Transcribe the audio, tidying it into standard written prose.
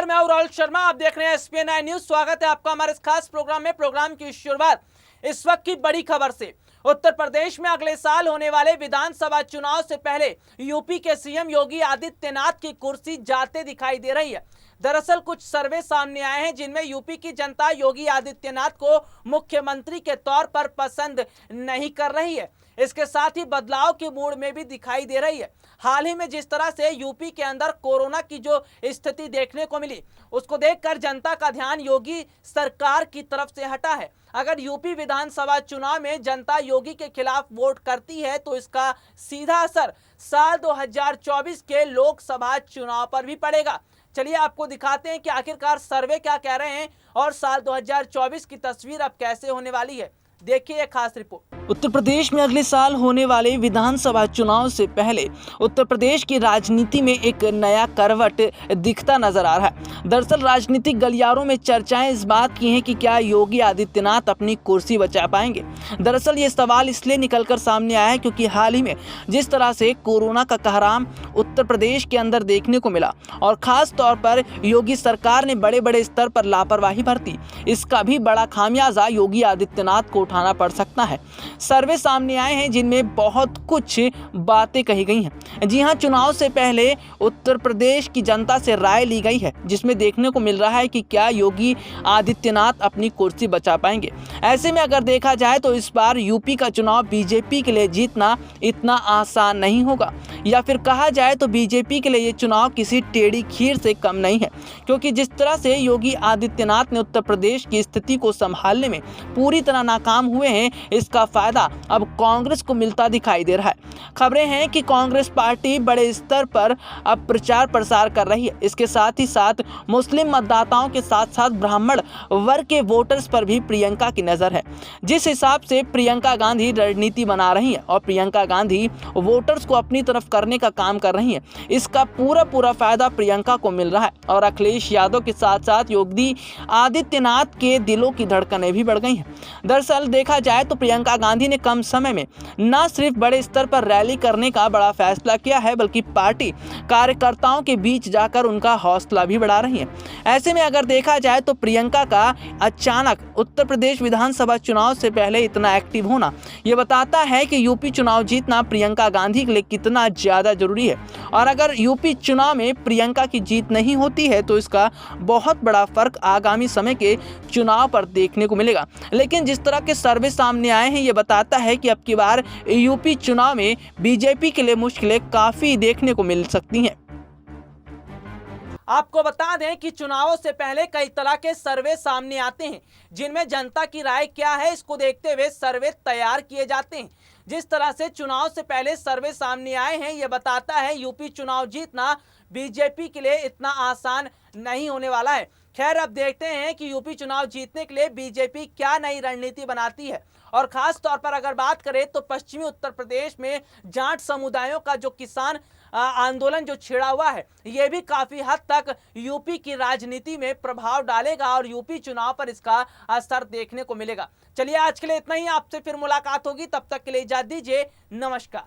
नमस्कार, मैं हूं राहुल शर्मा। आप देख रहे हैं SPN न्यूज। स्वागत है आपका हमारे इस खास प्रोग्राम में। प्रोग्राम की शुरुआत इस वक्त की बड़ी खबर से। उत्तर प्रदेश में अगले साल होने वाले विधानसभा चुनाव से पहले यूपी के सीएम योगी आदित्यनाथ की कुर्सी जाते दिखाई दे रही है। दरअसल कुछ सर्वे सामने आए हैं जिनमें यूपी की जनता योगी आदित्यनाथ को मुख्यमंत्री के तौर पर पसंद नहीं कर रही है। इसके साथ ही बदलाव के मूड में भी दिखाई दे रही है। हाल ही में जिस तरह से यूपी के अंदर कोरोना की जो स्थिति देखने को मिली, उसको देखकर जनता का ध्यान योगी सरकार की तरफ से हटा है। अगर यूपी विधानसभा चुनाव में जनता योगी के खिलाफ वोट करती है तो इसका सीधा असर साल 2024 के लोकसभा चुनाव पर भी पड़ेगा। चलिए आपको दिखाते हैं कि आखिरकार सर्वे क्या कह रहे हैं और साल 2024 की तस्वीर अब कैसे होने वाली है। देखिए एक खास रिपोर्ट। उत्तर प्रदेश में अगले साल होने वाले विधानसभा चुनाव से पहले उत्तर प्रदेश की राजनीति में एक नया करवट दिखता नजर आ रहा है। दरअसल राजनीतिक गलियारों में चर्चाएं इस बात की हैं कि क्या योगी आदित्यनाथ अपनी कुर्सी बचा पाएंगे। दरअसल ये सवाल इसलिए निकलकर सामने आया है क्योंकि हाल ही में जिस तरह से कोरोना का कहराम उत्तर प्रदेश के अंदर देखने को मिला और खास तौर पर योगी सरकार ने बड़े बड़े स्तर पर लापरवाही बरती, इसका भी बड़ा खामियाजा योगी आदित्यनाथ को उठाना पड़ सकता है। सर्वे सामने आए हैं जिनमें बहुत कुछ बातें कही गई हैं। जी हां, चुनाव से पहले उत्तर प्रदेश की जनता से राय ली गई है जिसमें देखने को मिल रहा है कि क्या योगी आदित्यनाथ अपनी कुर्सी बचा पाएंगे। ऐसे में अगर देखा जाए तो इस बार यूपी का चुनाव बीजेपी के लिए जीतना इतना आसान नहीं होगा, या फिर कहा जाए तो बीजेपी के लिए ये चुनाव किसी टेढ़ी खीर से कम नहीं है, क्योंकि जिस तरह से योगी आदित्यनाथ ने उत्तर प्रदेश की स्थिति को संभालने में पूरी तरह नाकाम हुए हैं, इसका फायदा अब कांग्रेस को मिलता दिखाई दे रहा है। खबरें हैं कि कांग्रेस पार्टी बड़े स्तर पर अब प्रचार प्रसार कर रही है। इसके साथ ही साथ मुस्लिम मतदाताओं के साथ साथ ब्राह्मण वर्ग के वोटर्स पर भी प्रियंका की नजर है। जिस हिसाब से प्रियंका गांधी रणनीति बना रही है और प्रियंका गांधी वोटर्स को अपनी तरफ करने का काम कर रही है, इसका पूरा फायदा प्रियंका को मिल रहा है और अखिलेश यादव के साथ साथ योगी आदित्यनाथ के दिलों की धड़कनें भी बढ़ गई हैं। दरअसल देखा जाए तो प्रियंका गांधी ने कम समय में न सिर्फ बड़े स्तर पर रैली करने का बड़ा फैसला किया है, बल्कि पार्टी कार्यकर्ताओं के बीच जाकर उनका हौसला भी बढ़ा रही है। ऐसे में अगर देखा जाए तो प्रियंका का अचानक उत्तर प्रदेश विधानसभा चुनाव से पहले इतना एक्टिव होना यह बताता है कि यूपी चुनाव जीतना प्रियंका गांधी के लिए कितना ज्यादा जरूरी है। और अगर यूपी चुनाव में प्रियंका की जीत नहीं होती है तो इसका बहुत बड़ा फर्क आगामी समय के चुनाव पर देखने को मिलेगा। लेकिन जिस तरह के सर्वे सामने आए हैं, ये बताता है कि अब की बार यूपी चुनाव में बीजेपी के लिए मुश्किलें काफी देखने को मिल सकती हैं। आपको बता दें कि चुनावों से पहले कई तरह के सर्वे सामने आते हैं जिनमें जनता की राय क्या है इसको देखते हुए सर्वे तैयार किए जाते हैं। जिस तरह से चुनाव से पहले सर्वे सामने आए हैं, यह बताता है यूपी चुनाव जीतना बीजेपी के लिए इतना आसान नहीं होने वाला है। खैर, अब देखते हैं कि यूपी चुनाव जीतने के लिए बीजेपी क्या नई रणनीति बनाती है। और खास तौर पर अगर बात करें तो पश्चिमी उत्तर प्रदेश में जाट समुदायों का जो किसान आंदोलन जो छिड़ा हुआ है, यह भी काफी हद तक यूपी की राजनीति में प्रभाव डालेगा और यूपी चुनाव पर इसका असर देखने को मिलेगा। चलिए आज के लिए इतना ही, आपसे फिर मुलाकात होगी, तब तक के लिए इजाजत दीजिए। नमस्कार।